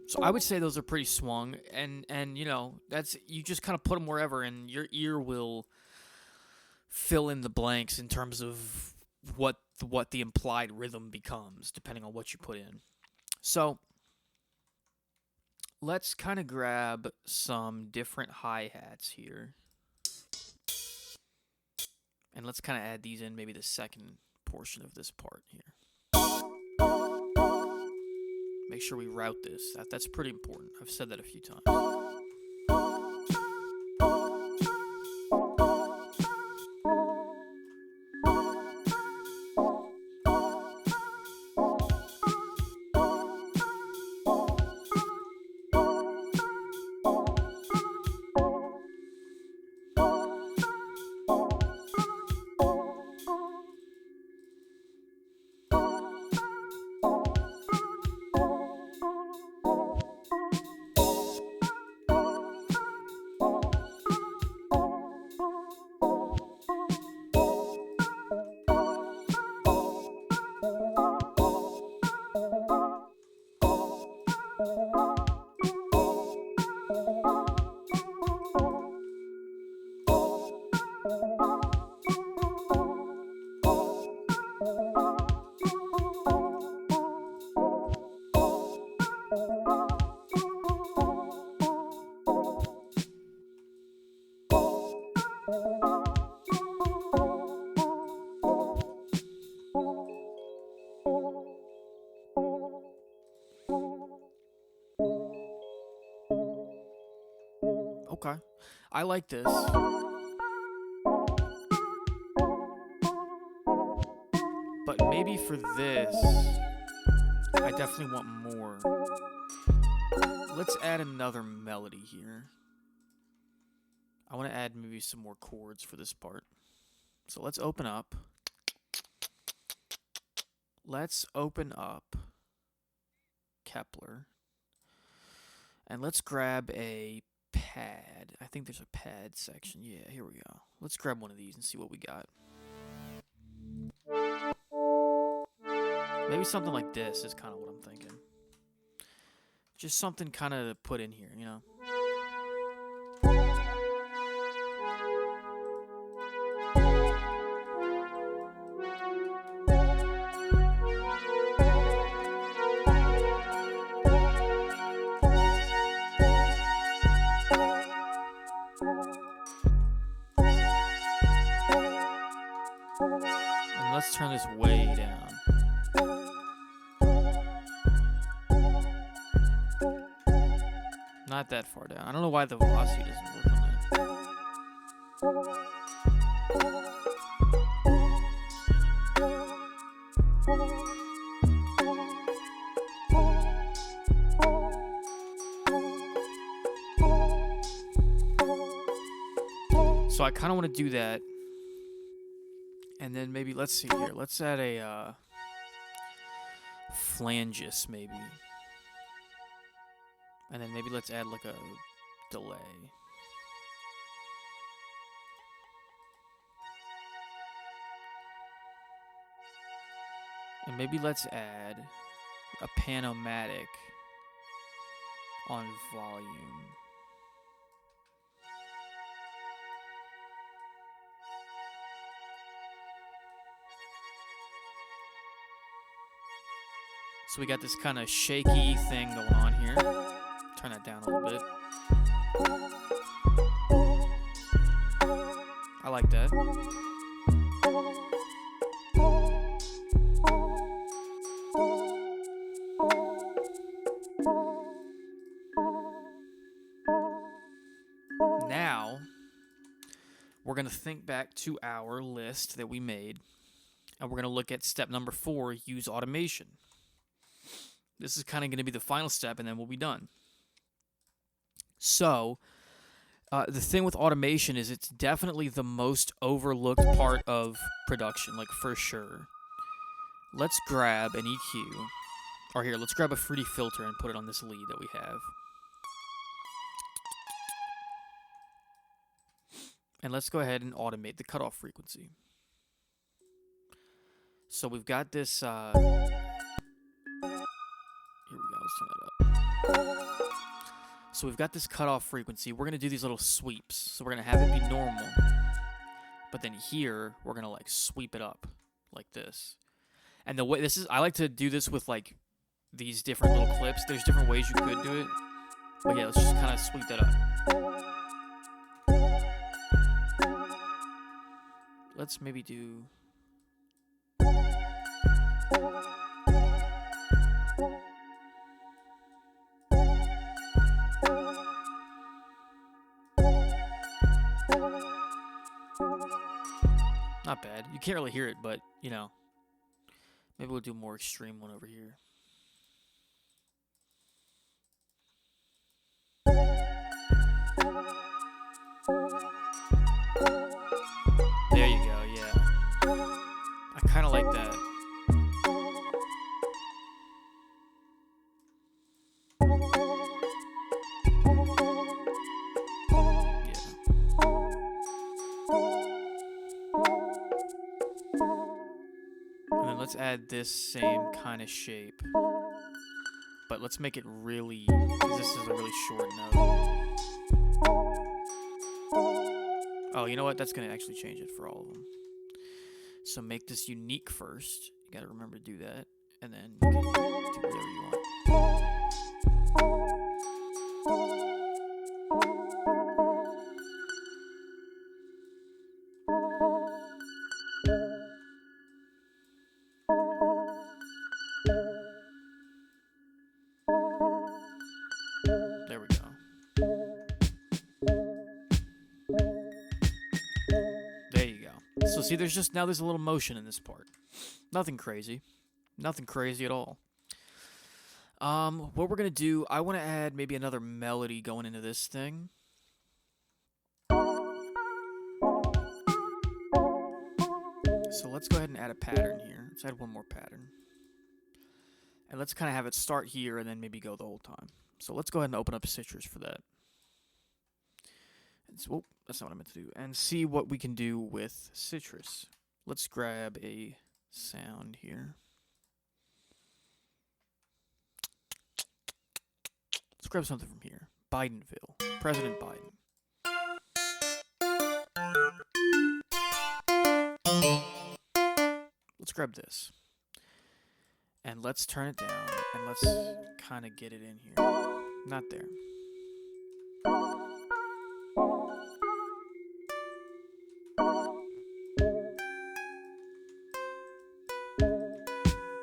So I would say those are pretty swung, and that's, you just kind of put them wherever, and your ear will fill in the blanks in terms of what the implied rhythm becomes, depending on what you put in. So let's kind of grab some different hi-hats here, and let's kind of add these in maybe the second portion of this part here. Make sure we route this. That's pretty important. I've said that a few times. Okay, I like this. But maybe for this, I definitely want more. Let's add another melody here. I want to add maybe some more chords for this part. So let's open up. Let's open up Kepler. And let's grab a pad. I think there's a pad section. Yeah, here we go. Let's grab one of these and see what we got. Maybe something like this is kind of what I'm thinking. Just something kind of to put in here, And let's turn this way down. Not that far down. I don't know why the velocity doesn't work on that. So I kind of want to do that. And then maybe, let's see here. Let's add a flangus maybe. And then maybe let's add like a delay. And maybe let's add a Panomatic on volume. So we got this kind of shaky thing going on here. Turn that down a little bit. I like that. we're going to think back to our list that we made, and we're going to look at step number 4, use automation. This is kind of going to be the final step, and then we'll be done. So, the thing with automation is it's definitely the most overlooked part of production, like for sure. Let's grab an EQ. Or here, let's grab a fruity filter and put it on this lead that we have. And let's go ahead and automate the cutoff frequency. So we've got this, here we go, let's turn that up. So we've got this cutoff frequency. We're going to do these little sweeps. So we're going to have it be normal. But then here, we're going to like sweep it up like this. And the way this is, I like to do this with like these different little clips. There's different ways you could do it. But yeah, let's just kind of sweep that up. Let's maybe do... Not bad. You can't really hear it, but, you know. Maybe we'll do a more extreme one over here. There you go, yeah. I kind of like that. Let's add this same kind of shape, but let's make it really, because this is a really short note. Oh, you know what? That's going to actually change it for all of them. So make this unique first. You got to remember to do that, and then you can do whatever you want. There we go. There you go. So see, there's a little motion in this part. Nothing crazy. Nothing crazy at all. What we're gonna do, I want to add maybe another melody going into this thing. So let's go ahead and add a pattern here. Let's add one more pattern. And let's kind of have it start here and then maybe go the whole time. So let's go ahead and open up Citrus for that. And so, that's not what I meant to do. And see what we can do with Citrus. Let's grab a sound here. Let's grab something from here. Bidenville. President Biden. Let's grab this. And let's turn it down. And let's kind of get it in here. Not there.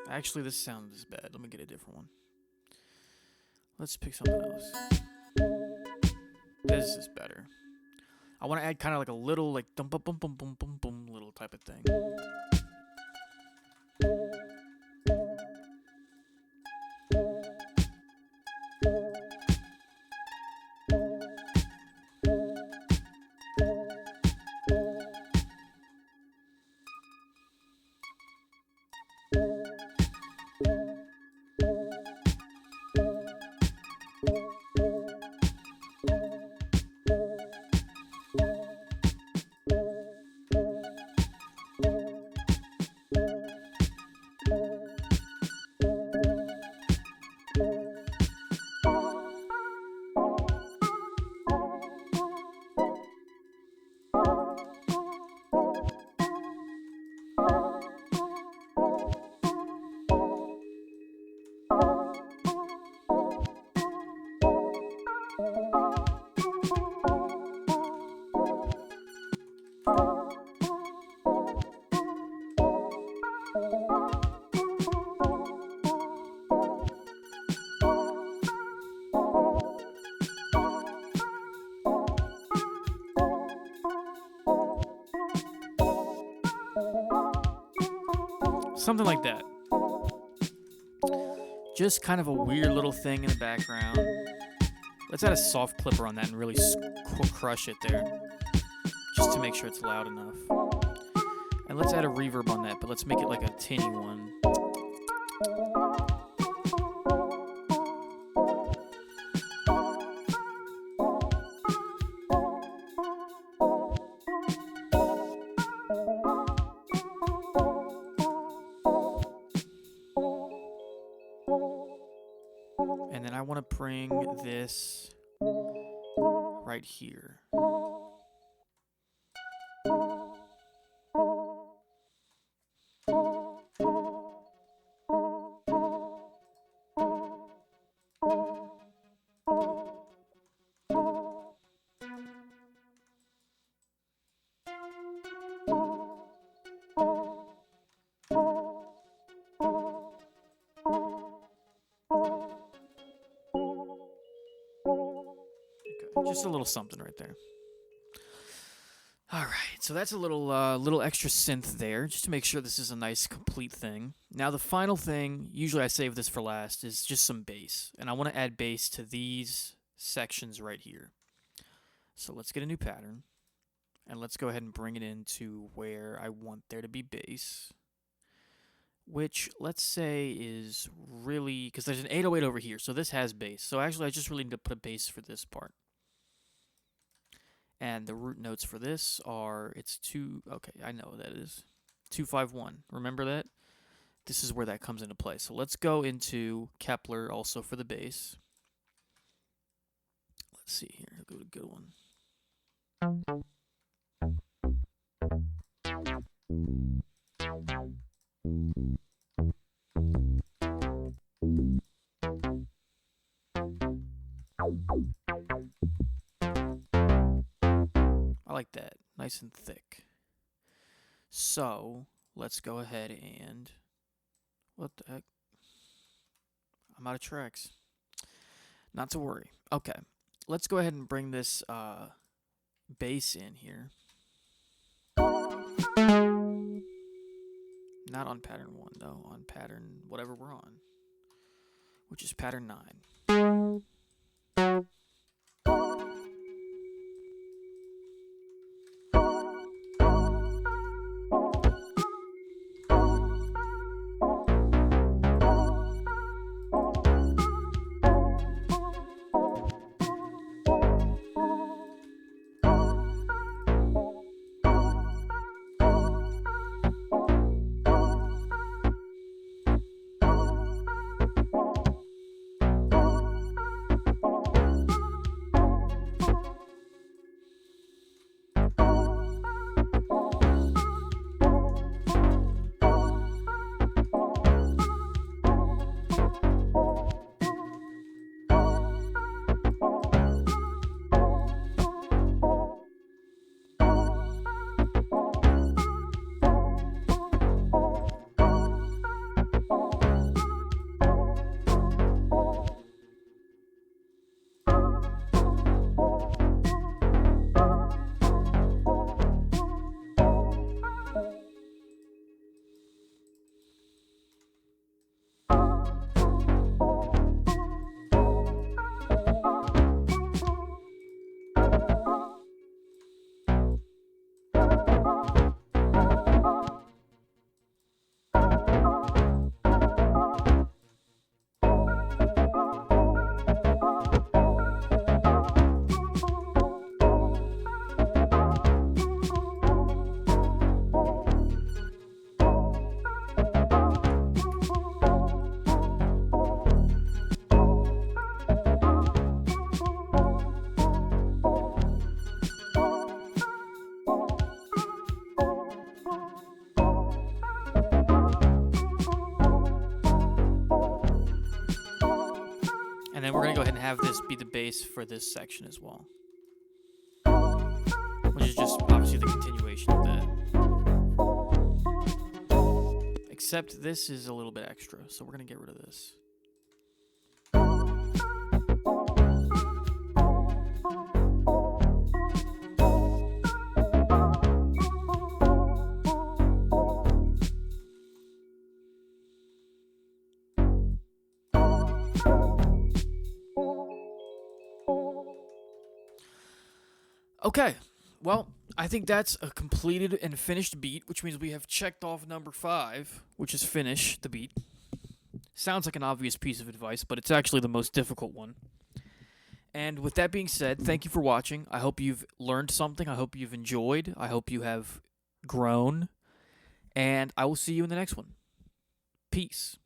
Actually, this sound is bad. Let me get a different one. Let's pick something else. This is better. I want to add kind of like a little, like, dum bum bum bum bum bum bum little type of thing. Something like that. Just kind of a weird little thing in the background. Let's add a soft clipper on that and really crush it there. Just to make sure it's loud enough. And let's add a reverb on that, but let's make it like a tinny one. And then I want to bring this right here. Just a little something right there. All right, so that's a little extra synth there, just to make sure this is a nice, complete thing. Now, the final thing, usually I save this for last, is just some bass. And I want to add bass to these sections right here. So let's get a new pattern. And let's go ahead and bring it into where I want there to be bass. Which, let's say, is really... because there's an 808 over here, so this has bass. So actually, I just really need to put a bass for this part. And the root notes for this are, it's 2, okay, I know what that is. 251, remember that? This is where that comes into play. So let's go into Kepler also for the bass. Let's see here, I'll go to a good one. I like that, nice and thick. So, let's go ahead and, what the heck? I'm out of tracks. Not to worry. Okay, let's go ahead and bring this bass in here. Not on pattern 1 though, on pattern whatever we're on, which is pattern 9. And then we're going to go ahead and have this be the bass for this section as well. Which is just obviously the continuation of that. Except this is a little bit extra, so we're going to get rid of this. Okay, well, I think that's a completed and finished beat, which means we have checked off number 5, which is finish the beat. Sounds like an obvious piece of advice, but it's actually the most difficult one. And with that being said, thank you for watching. I hope you've learned something. I hope you've enjoyed. I hope you have grown. And I will see you in the next one. Peace.